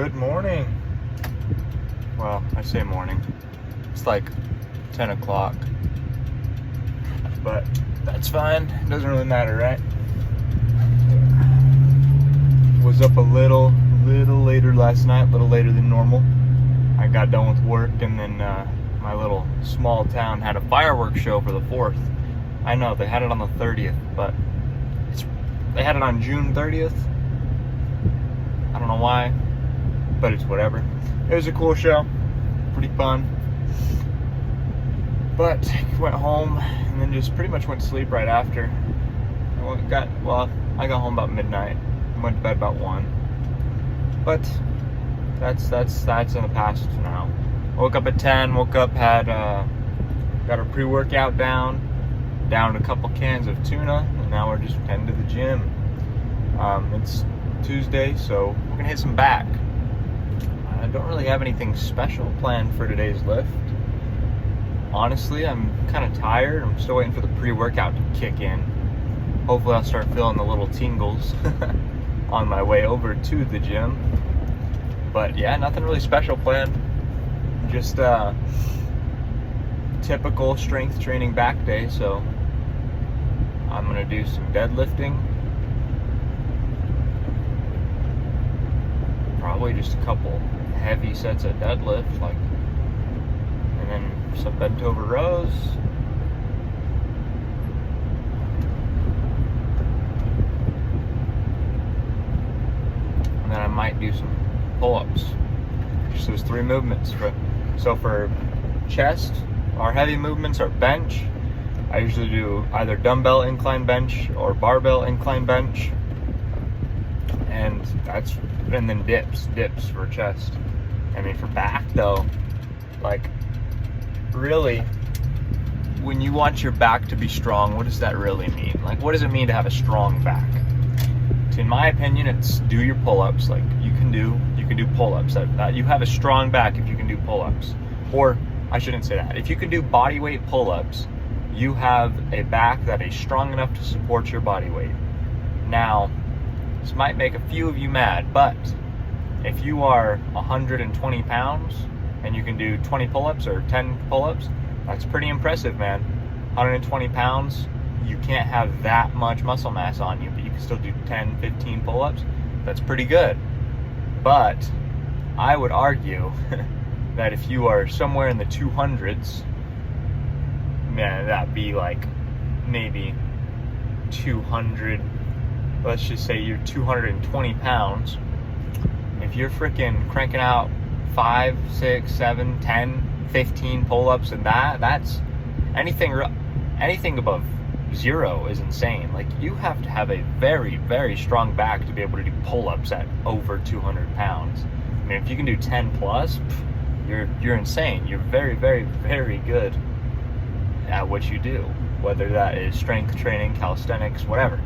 Good morning. Well, I say morning. It's like 10 o'clock. But that's fine. It doesn't really matter, right? Was up a little later last night, a little later than normal. I got done with work, and then my little small town had a fireworks show for the 4th. I know, they had it on the 30th, but they had it on June 30th. I don't know why, but it's whatever. It was a cool show, pretty fun. But went home and then just pretty much went to sleep right after. I got home about midnight. Went to bed about 1. But that's in the past now. Woke up at 10. Had got our pre-workout downed a couple cans of tuna, and now we're just heading to the gym. It's Tuesday, so we're gonna hit some back. I don't really have anything special planned for today's lift. Honestly, I'm kind of tired. I'm still waiting for the pre-workout to kick in. Hopefully I'll start feeling the little tingles on my way over to the gym. But yeah, nothing really special planned. Just typical strength training back day, so I'm gonna do some deadlifting. Probably just a couple heavy sets of deadlift, and then some bent over rows. And then I might do some pull-ups. Just those 3 movements. So for chest, our heavy movements are bench. I usually do either dumbbell incline bench or barbell incline bench. And then dips for chest. I mean, for back though, really, when you want your back to be strong, what does that really mean? What does it mean to have a strong back? So in my opinion, it's do your pull-ups. You can do pull-ups. You have a strong back if you can do pull-ups. Or I shouldn't say that. If you can do body weight pull-ups, you have a back that is strong enough to support your body weight. Now, this might make a few of you mad, but if you are 120 pounds and you can do 20 pull-ups or 10 pull-ups, that's pretty impressive, man. 120 pounds, you can't have that much muscle mass on you, but you can still do 10, 15 pull-ups. That's pretty good. But I would argue that if you are somewhere in the 200s, man, that'd be maybe 200, let's just say you're 220 pounds. If you're freaking cranking out 5, 6, 7, 10, 15 pull-ups and that's anything above 0 is insane. You have to have a very, very strong back to be able to do pull-ups at over 200 pounds. I mean, if you can do 10 plus, you're insane. You're very, very, very good at what you do, whether that is strength training, calisthenics, whatever.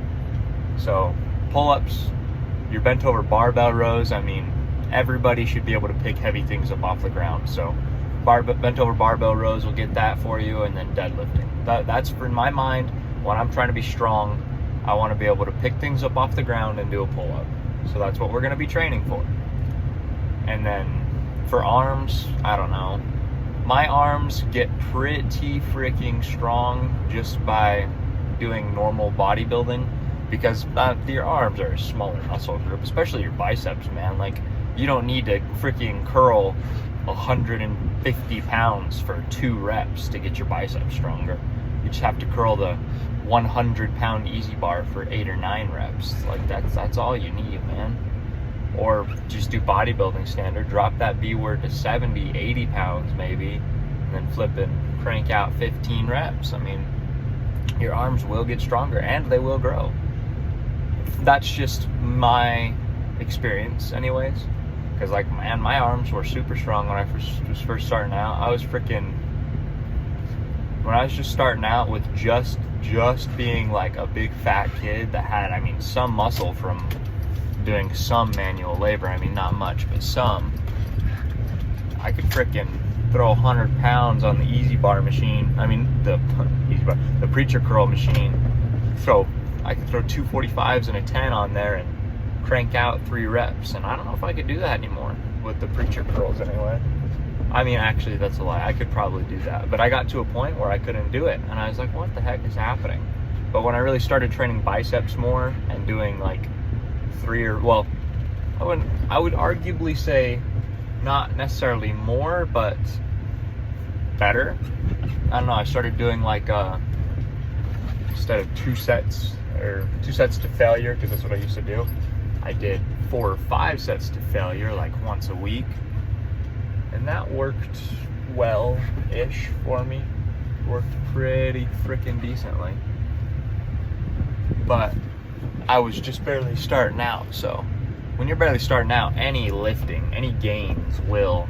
So pull-ups, your bent over barbell rows, I mean, everybody should be able to pick heavy things up off the ground. So bent over barbell rows will get that for you, and then deadlifting. That's for my mind. When I'm trying to be strong, I want to be able to pick things up off the ground and do a pull-up. So that's what we're going to be training for. And then for arms, I don't know. My arms get pretty freaking strong just by doing normal bodybuilding, because your arms are a smaller muscle group, especially your biceps, man. You don't need to freaking curl 150 pounds for 2 reps to get your biceps stronger. You just have to curl the 100-pound easy bar for 8 or 9 reps. That's all you need, man. Or just do bodybuilding standard, drop that B word to 70, 80 pounds maybe, and then flip and crank out 15 reps. I mean, your arms will get stronger and they will grow. That's just my experience anyways. Because my arms were super strong when I was first starting out. When I was just starting out with just being a big fat kid that had, some muscle from doing some manual labor. Not much, but some. I could freaking throw 100 pounds on the easy bar machine. The preacher curl machine. So I could throw 245s and a 10 on there and crank out 3 reps. And I don't know if I could do that anymore with the preacher curls anyway. I mean, actually, that's a lie. I could probably do that. But I got to a point where I couldn't do it. And I was like, what the heck is happening? But when I really started training biceps more and doing like 3 or, well, I would arguably say not necessarily more, but better. I don't know. I started doing like, instead of 2 sets or 2 sets to failure, because that's what I used to do, I did 4 or 5 sets to failure like once a week. And that worked well-ish for me. Worked pretty freaking decently. But I was just barely starting out, so when you're barely starting out, any lifting, any gains will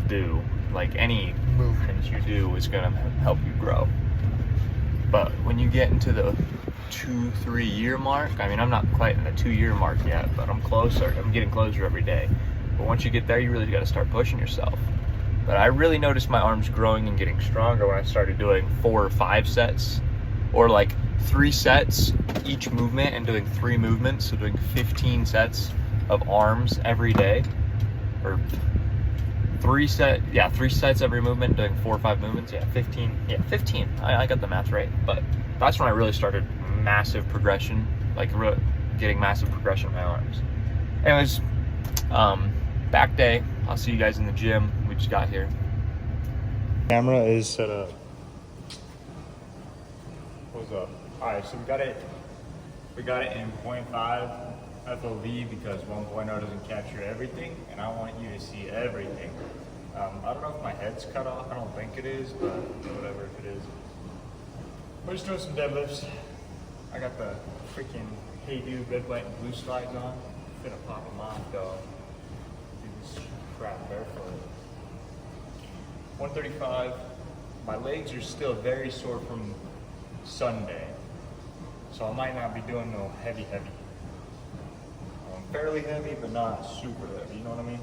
do. Like any movement you do is gonna help you grow. But when you get into the 2-3 year mark, I mean, I'm not quite in the 2-year mark yet, but I'm closer. I'm getting closer every day. But once you get there, you really got to start pushing yourself. But I really noticed my arms growing and getting stronger when I started doing 4 or 5 sets, or like 3 sets each movement and doing 3 movements. So doing 15 sets of arms every day, or 3 sets every movement, doing 4 or 5 movements. 15. I got the math right. But that's when I really started massive progression, like getting massive progression in my arms. Anyways, back day. I'll see you guys in the gym. We just got here. Camera is set up. What's up? All right, so we got it in 0.5 FOV because 1.0 doesn't capture everything, and I want you to see everything. I don't know if my head's cut off. I don't think it is, but whatever if it is. We're just doing some deadlifts. I got the freaking Hey Dude red, white, and blue slides on. Gonna pop them off, dog. Do this crap barefoot. 135. My legs are still very sore from Sunday, so I might not be doing no heavy. Fairly heavy, but not super heavy. You know what I mean?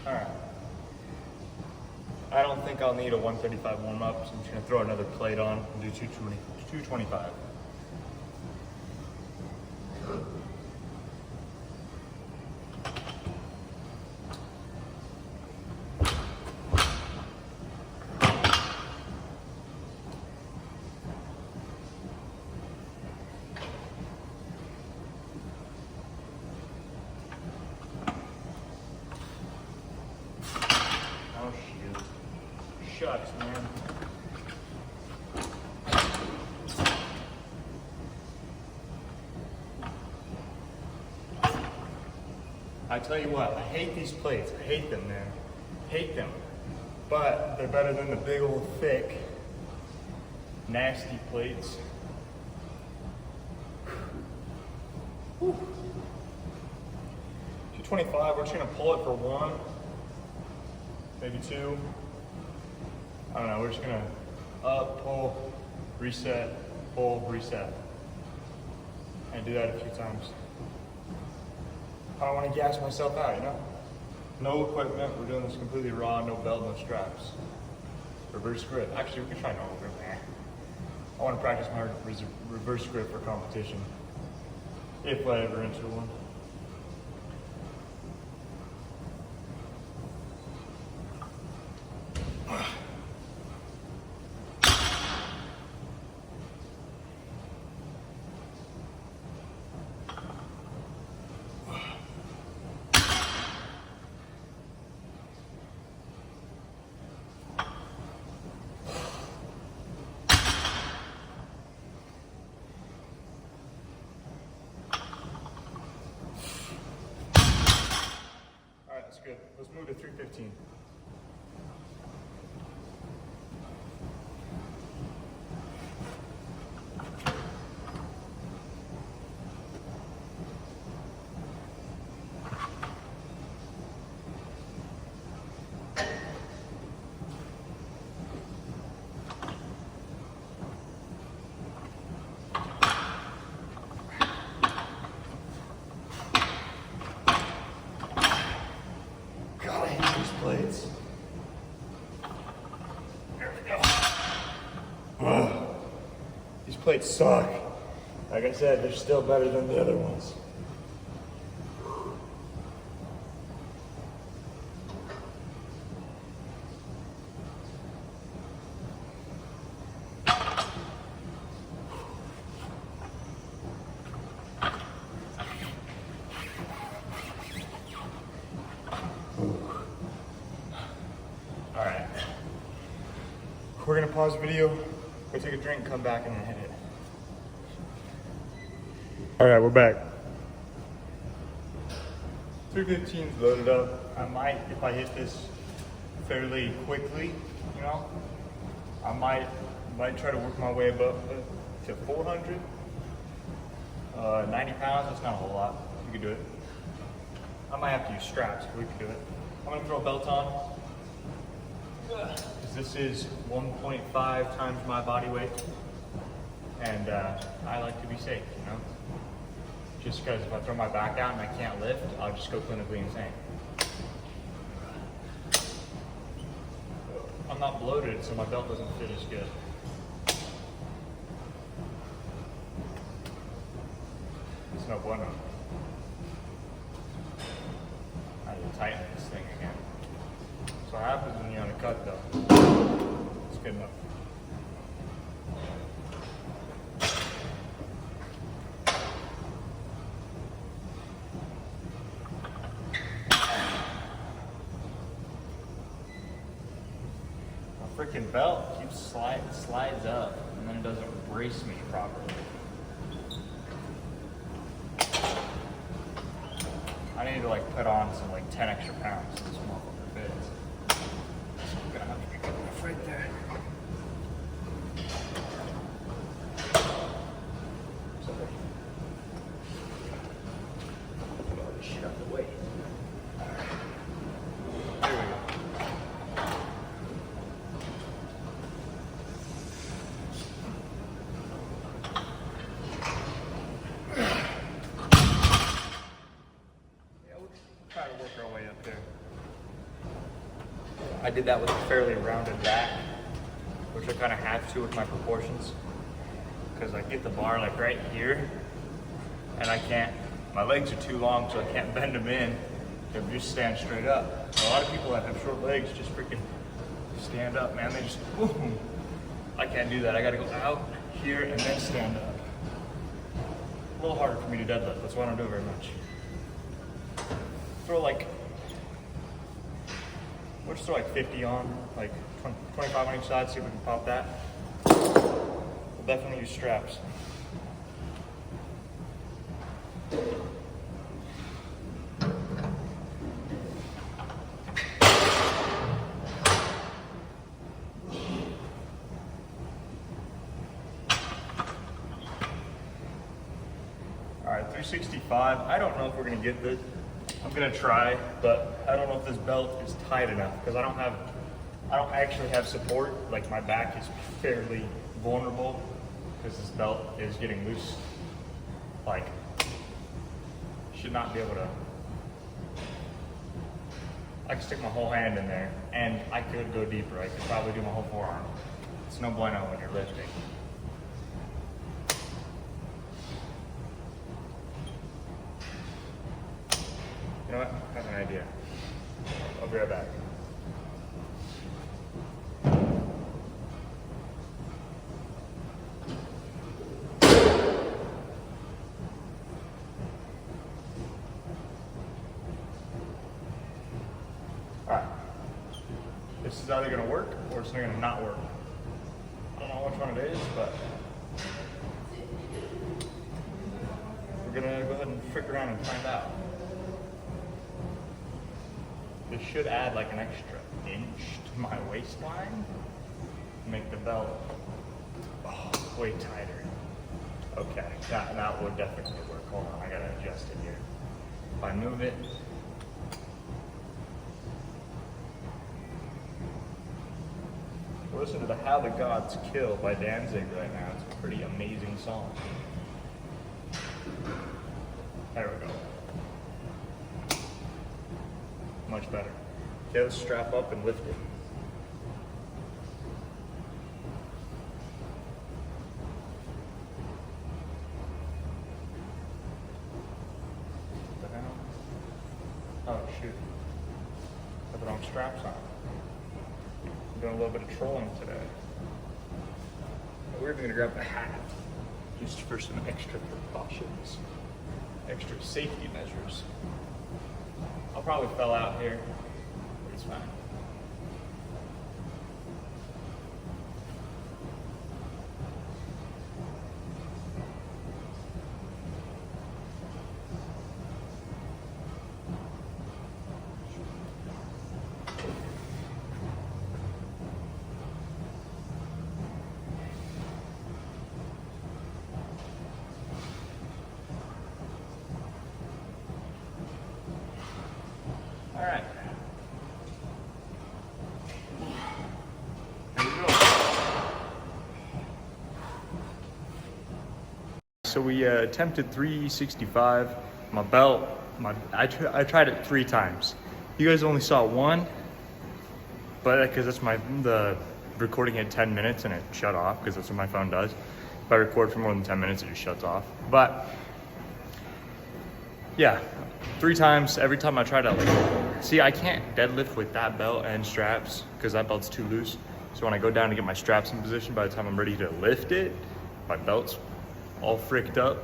Alright. I don't think I'll need a 135 warm up, so I'm just going to throw another plate on and do 225. Oh shoot. Shucks, man. I tell you what, I hate these plates. I hate them, man. Hate them. But they're better than the big old thick, nasty plates. Whew. 225, we're just gonna pull it for 1, maybe 2. I don't know, we're just gonna up, pull, reset, pull, reset. And do that a few times. I don't want to gas myself out, you know? No equipment, we're doing this completely raw, no belt, no straps. Reverse grip. Actually, we can try no grip. I want to practice my reverse grip for competition, if I ever enter one. That's good. Let's move to 315. plates suck. Like I said, they're still better than the other ones. All right. We're gonna pause the video, go take a drink, come back, and then hit it. All right, we're back. 315's loaded up. I might, if I hit this fairly quickly, you know, I might try to work my way above to 400. 90 pounds, that's not a whole lot. You can do it. I might have to use straps, but we can do it. I'm gonna throw a belt on. Because this is 1.5 times my body weight. And I like to be safe, you know? Just because if I throw my back out and I can't lift, I'll just go clinically insane. I'm not bloated, so my belt doesn't fit as good. It's no bueno. I have to tighten this thing again. So what happens when you're on a cut though? It's good enough. My freaking belt keeps slides up and then it doesn't brace me properly. I need to like put on some like 10 extra pounds so this motherfucker fits. I'm gonna have to get good enough right there. Sorry. Put all this shit out of the way. There we go. Try to work our way up there. I did that with a fairly rounded back, which I kind of have to with my proportions, because I get the bar like right here, and I can't, my legs are too long, so I can't bend them in. They just stand straight up. A lot of people that have short legs just freaking stand up, man. They just, boom. I can't do that. I gotta go out here and then stand up. A little harder for me to deadlift. That's why I don't do it very much. Throw like, we'll just throw like 50 on, like 25 on each side, see if we can pop that. We'll definitely use straps. All right, 365. I don't know if we're gonna get this. I'm gonna try, but I don't know if this belt is tight enough because I don't actually have support. Like my back is fairly vulnerable because this belt is getting loose. Like, should not be able to. I can stick my whole hand in there, and I could go deeper. I could probably do my whole forearm. It's no bueno when you're lifting. You know what? I have an idea. I'll be right back. Alright. This is either going to work or it's going to not work. I don't know which one it is, but we're going to go ahead and frick around and find out. This should add like an extra inch to my waistline to make the belt way tighter. Okay, that would definitely work. Hold on, I gotta adjust it here. If I move it, listen to the How the Gods Kill by Danzig right now. It's a pretty amazing song. There we go. Much better. Okay, let's strap up and lift it. Oh shoot. Got the wrong straps on. I'm doing a little bit of trolling today. We're gonna grab a hat just for some extra precautions, extra safety measures. I'll probably fell out here, but it's fine. All right. Here we go. So we attempted 365. My belt, I tried it 3 times. You guys only saw one, but because that's the recording had 10 minutes and it shut off because that's what my phone does. If I record for more than 10 minutes, it just shuts off. But yeah, 3 times. Every time I try to see, I can't deadlift with that belt and straps because that belt's too loose. So when I go down to get my straps in position, by the time I'm ready to lift it, my belt's all fricked up.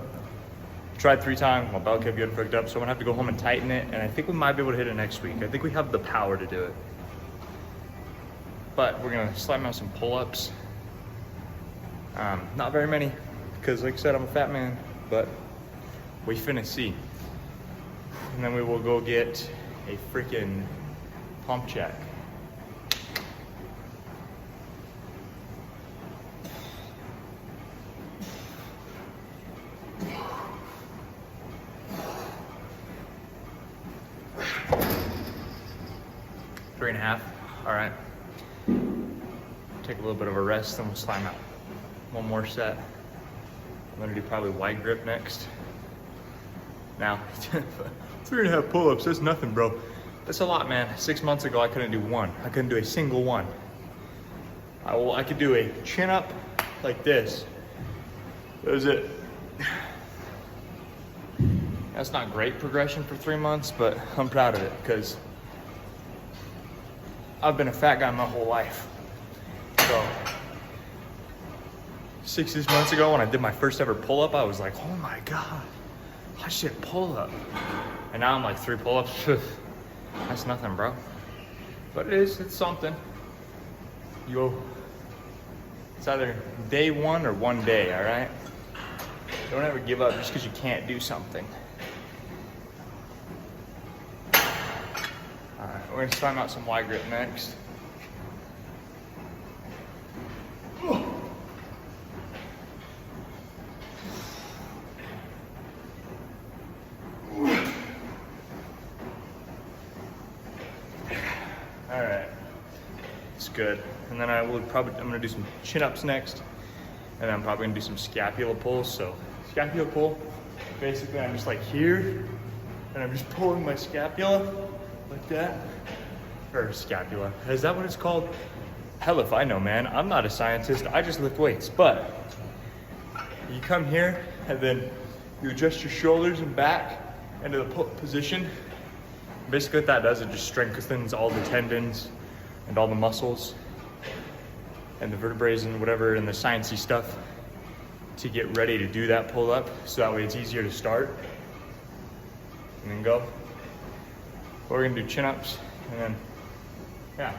Tried 3 times, my belt kept getting fricked up, so I'm gonna have to go home and tighten it, and I think we might be able to hit it next week. I think we have the power to do it. But we're gonna slam out some pull-ups. Not very many, because like I said, I'm a fat man, but we finna see. And then we will go get a freaking pump check. Three and a half. All right. Take a little bit of a rest, then we'll slam out. One more set. I'm gonna do probably wide grip next. Now, 3.5 pull-ups, that's nothing, bro. That's a lot, man. 6 months ago, I couldn't do one. I couldn't do a single one. I could do a chin up like this. That was it. That's not great progression for 3 months, but I'm proud of it because I've been a fat guy my whole life. So 6 months ago when I did my first ever pull-up, I was like, oh my God, I should pull up. And now I'm like 3 pull-ups. That's nothing, bro. But it's something. It's either day 1 or 1 day, all right? Don't ever give up just because you can't do something. All right, we're gonna slam out some wide grip next. All right, it's good. And then I'm gonna do some chin-ups next, and then I'm probably gonna do some scapula pulls. So scapula pull, basically I'm just like here, and I'm just pulling my scapula like that. Or scapula, is that what it's called? Hell if I know, man. I'm not a scientist, I just lift weights. But you come here, and then you adjust your shoulders and back into the position. Basically what that does, it just strengthens all the tendons and all the muscles and the vertebrae and whatever and the sciencey stuff to get ready to do that pull up. So that way it's easier to start and then go. But we're gonna do chin ups and then, yeah.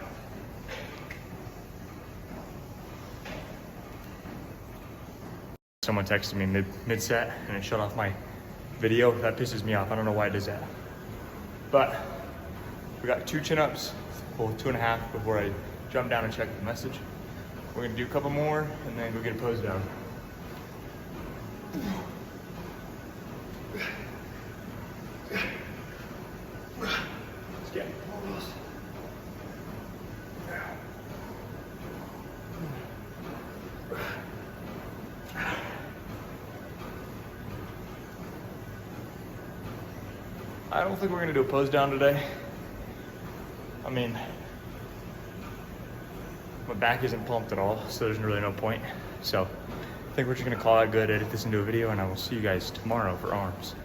Someone texted me mid-set and it shut off my video. That pisses me off. I don't know why it does that. But we got 2 chin-ups, well 2.5 before I jump down and check the message. We're gonna do a couple more and then go get a pose down. Let's get it. I don't think we're gonna do a pose down today. I mean, my back isn't pumped at all, so there's really no point. So I think we're just gonna call that good, edit this into a video, and I will see you guys tomorrow for arms.